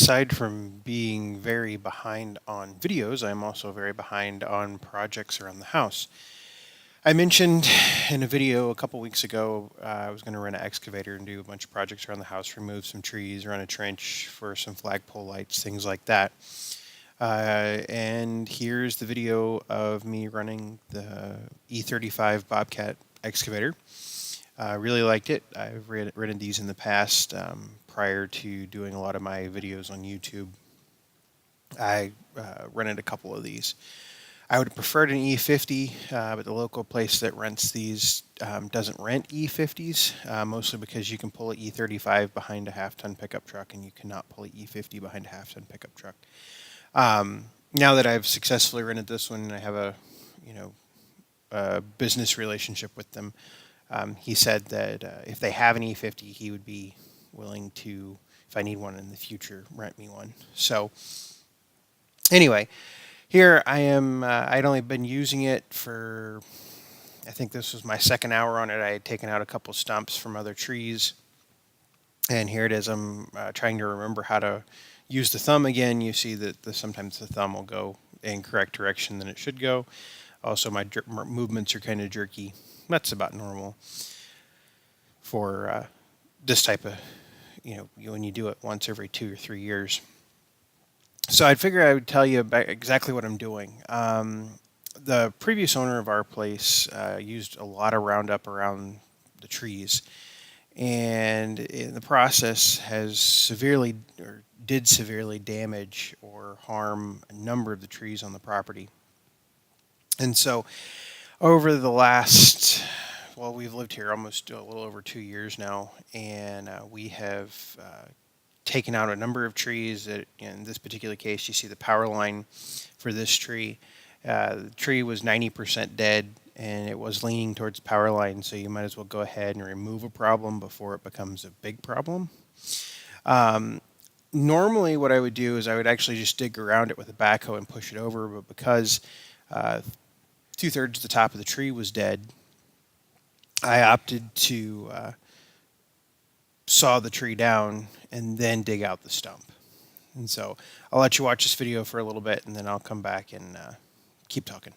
Aside from being very behind on videos, I'm also very behind on projects around the house. I mentioned in a video a couple weeks ago I was going to rent an excavator and do a bunch of projects around the house, remove some trees, run a trench for some flagpole lights, things like that. And here's the video of me running the E35 Bobcat excavator. I really liked it. I've rented these in the past prior to doing a lot of my videos on YouTube. I rented a couple of these. I would have preferred an E50, but the local place that rents these doesn't rent E50s, mostly because you can pull an E35 behind a half-ton pickup truck and you cannot pull an E50 behind a half-ton pickup truck. Now that I've successfully rented this one and I have a business relationship with them, he said that if they have an E50, he would be willing to, if I need one in the future, rent me one. So anyway, here I am. I'd only been using it for, I think this was my second hour on it. I had taken out a couple stumps from other trees. And here it is. I'm trying to remember how to use the thumb again. You see that sometimes the thumb will go in correct direction than it should go. Also, my movements are kind of jerky. That's about normal for this type of, when you do it once every 2 or 3 years. So I'd figure I would tell you about exactly what I'm doing. The previous owner of our place used a lot of Roundup around the trees, and in the process did severely damage or harm a number of the trees on the property. And so over the last, we've lived here almost a little over 2 years now, and we have taken out a number of trees. That, in this particular case, you see the power line for this tree. The tree was 90% dead, and it was leaning towards the power line, so you might as well go ahead and remove a problem before it becomes a big problem. Normally what I would do is I would actually just dig around it with a backhoe and push it over, but because 2/3 of the top of the tree was dead, I opted to saw the tree down and then dig out the stump. And so I'll let you watch this video for a little bit, and then I'll come back and keep talking.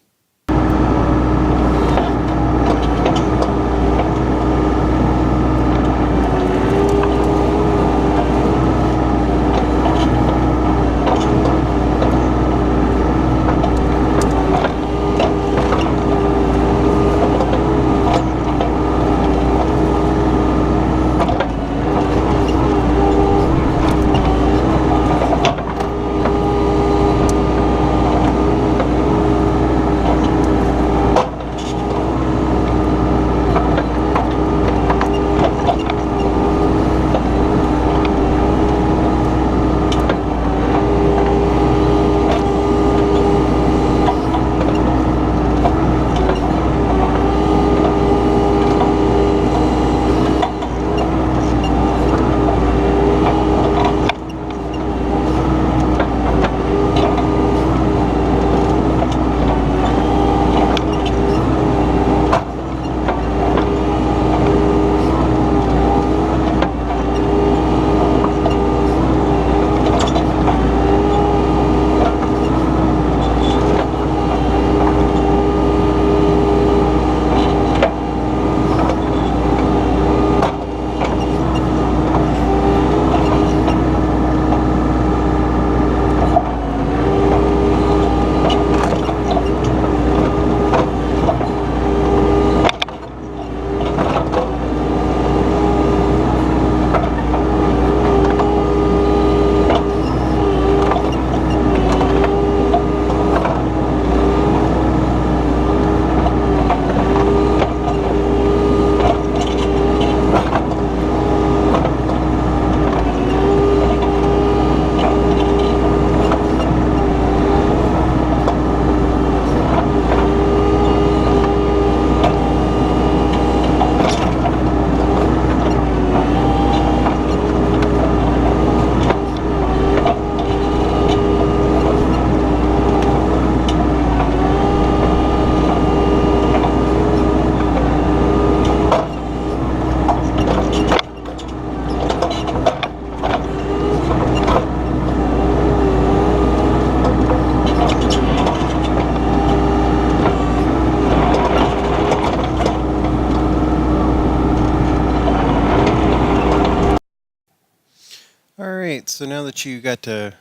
All right, so now that you got to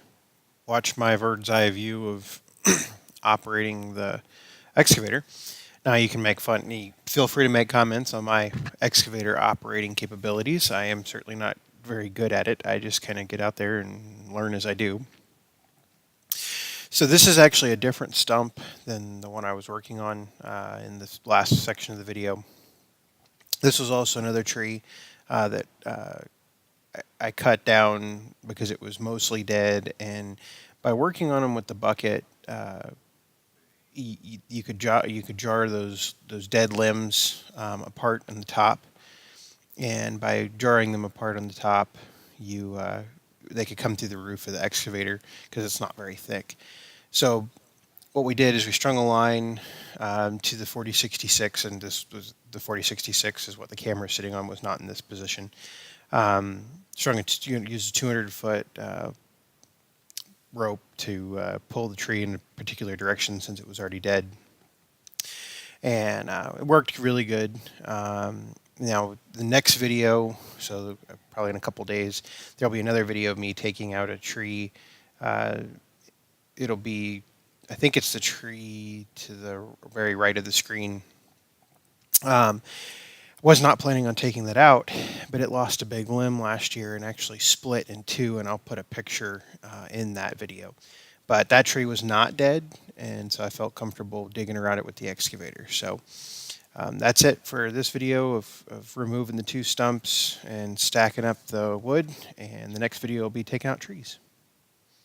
watch my bird's eye view of operating the excavator, now you can make fun. Feel free to make comments on my excavator operating capabilities. I am certainly not very good at it. I just kind of get out there and learn as I do. So this is actually a different stump than the one I was working on in this last section of the video. This was also another tree that I cut down because it was mostly dead, and by working on them with the bucket, you could jar those dead limbs apart on the top, and by jarring them apart on the top, they could come through the roof of the excavator because it's not very thick. So what we did is we strung a line to the 4066, and this was the 4066 is what the camera is sitting on, was not in this position. Strung it, use a 200-foot rope to pull the tree in a particular direction since it was already dead, and it worked really good. Now the next video, so probably in a couple days, there'll be another video of me taking out a tree. It'll be, I think it's the tree to the very right of the screen. Was not planning on taking that out, but it lost a big limb last year and actually split in two, and I'll put a picture in that video. But that tree was not dead, and so I felt comfortable digging around it with the excavator. So that's it for this video of removing the two stumps and stacking up the wood, and the next video will be taking out trees.